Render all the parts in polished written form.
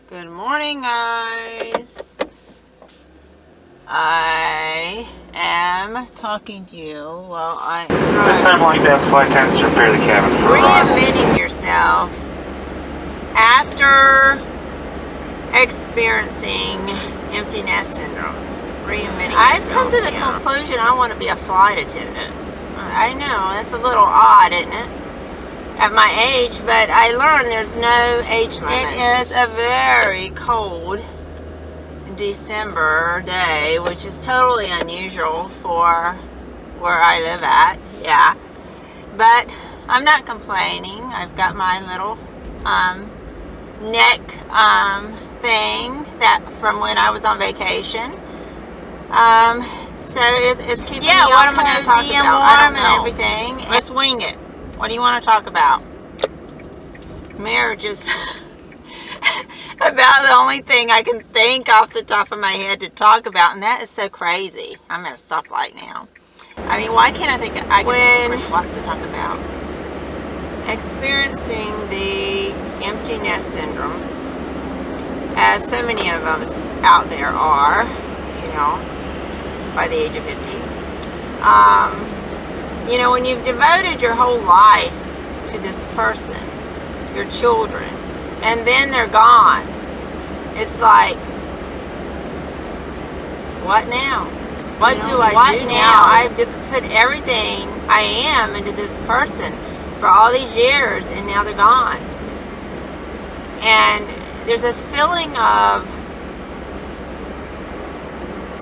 Good morning, guys. I am talking to you while I This time, Airlines Flight Attendant School, prepare the cabin for arrival. reinventing yourself after experiencing empty nest syndrome. I've come to the conclusion I want to be a flight attendant. I know, that's a little odd, isn't it? At my age, but I learned there's no age limit. It is a very cold December day, which is totally unusual for where I live at. Yeah, but I'm not complaining. I've got my little neck thing that from when I was on vacation. So it's keeping me all cozy and warm and everything. Let's wing it. What do you want to talk about? Marriage is about the only thing I can think off the top of my head to talk about, and that is so crazy. I'm at a stoplight now. I mean, why can't I think of Chris wants to talk about experiencing the empty nest syndrome, as so many of us out there are, you know, by the age of 50. You know, when you've devoted your whole life to this person, your children, and then they're gone, it's like, what now? What do I do now? I've put everything I am into this person for all these years, and now they're gone. And there's this feeling of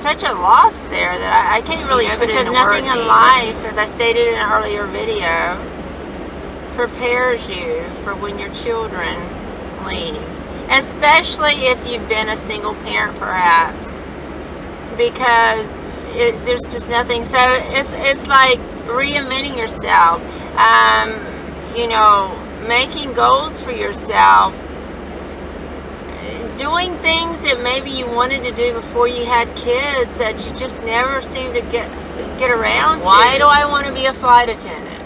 such a loss there that I can't really put it into words. Because nothing in life, as I stated in an earlier video, prepares you for when your children leave. Especially if you've been a single parent, perhaps. Because there's just nothing. So it's like reinventing yourself. You know, making goals for yourself. Doing things that maybe you wanted to do before you had kids that you just never seem to get around to. Why do I want to be a flight attendant?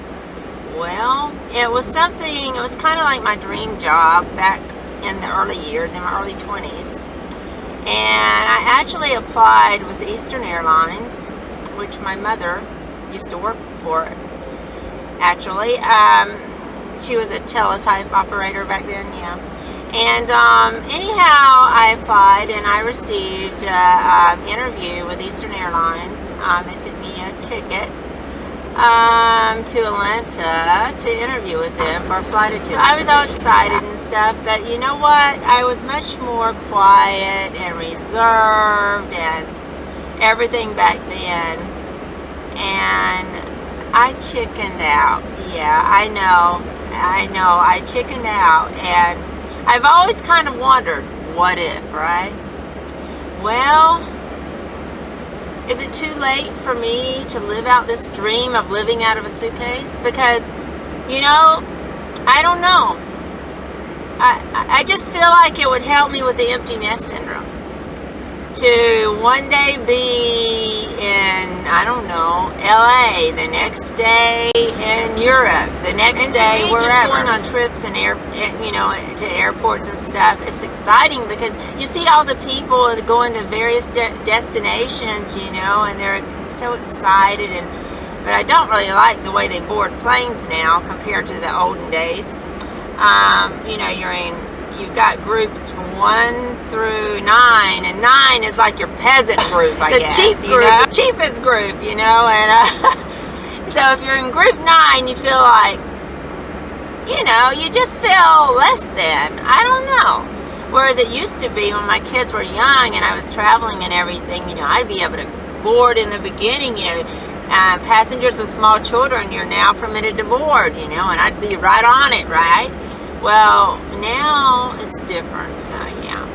Well, it was something, it was kind of like my dream job back in the early years, in my early 20s. And I actually applied with Eastern Airlines, which my mother used to work for, actually. She was a teletype operator back then, yeah. And anyhow, I applied and I received an interview with Eastern Airlines. They sent me a ticket to Atlanta to interview with them for a flight attendant. So I was all excited and stuff, but you know what? I was much more quiet and reserved and everything back then. And I chickened out. Yeah, I know. I chickened out, and I've always kind of wondered, what if, right? Well, is it too late for me to live out this dream of living out of a suitcase? Because, you know, I don't know. I just feel like it would help me with the empty nest syndrome. To one day be in, I don't know, LA, the next day in Europe, the next day wherever. Just going on trips and you know, to airports and stuff, it's exciting because you see all the people going to various destinations, you know, and they're so excited. But I don't really like the way they board planes now compared to the olden days. You know, you've got groups from 1 through 9, and 9 is like your peasant group, I guess. The cheapest group, you know. And so if you're in group 9, you feel like, you know, you just feel less than. I don't know. Whereas it used to be when my kids were young and I was traveling and everything, you know, I'd be able to board in the beginning, you know. Passengers with small children, you're now permitted to board, you know, and I'd be right on it, right? Well, now it's different, so yeah.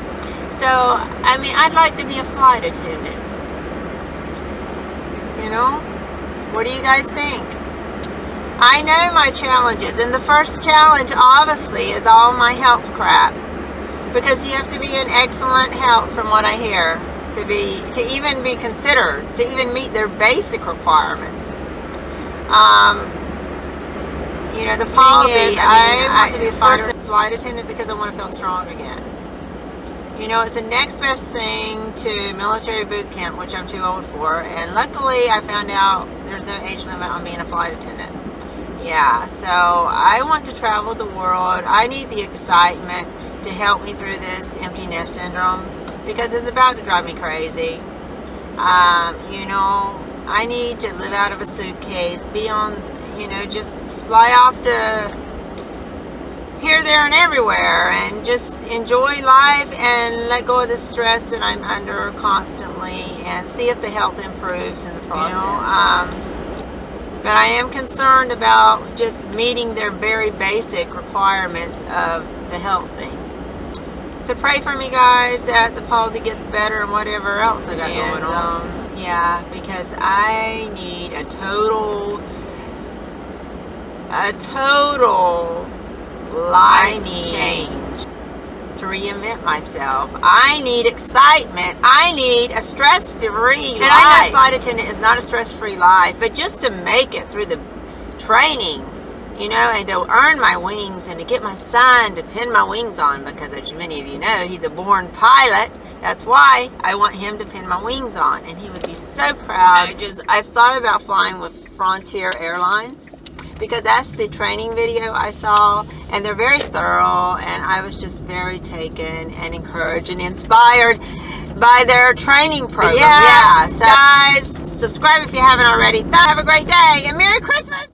So, I mean, I'd like to be a flight attendant. You know? What do you guys think? I know my challenges, and the first challenge, obviously, is all my health crap. Because you have to be in excellent health, from what I hear, to even be considered, to even meet their basic requirements. You know, the palsy, I want to be a flight attendant because I want to feel strong again. You know, it's the next best thing to military boot camp, which I'm too old for. And luckily, I found out there's no age limit on being a flight attendant. Yeah, so I want to travel the world. I need the excitement to help me through this empty nest syndrome because it's about to drive me crazy. You know, I need to live out of a suitcase, be on, you know, just fly off to here, there, and everywhere, and just enjoy life and let go of the stress that I'm under constantly and see if the health improves in the process. But I am concerned about just meeting their very basic requirements of the health thing. So pray for me, guys, that the palsy gets better and whatever else I got going on. Yeah, because I need a total life change to reinvent myself. I need excitement. I need a stress-free life. And I know flight attendant is not a stress-free life, but just to make it through the training, you know, and to earn my wings and to get my son to pin my wings on, because as many of you know, he's a born pilot. That's why I want him to pin my wings on, and he would be so proud. I've thought about flying with Frontier Airlines because that's the training video I saw, and they're very thorough, and I was just very taken and encouraged and inspired by their training program. Yeah. So guys, subscribe if you haven't already. Have a great day, and Merry Christmas!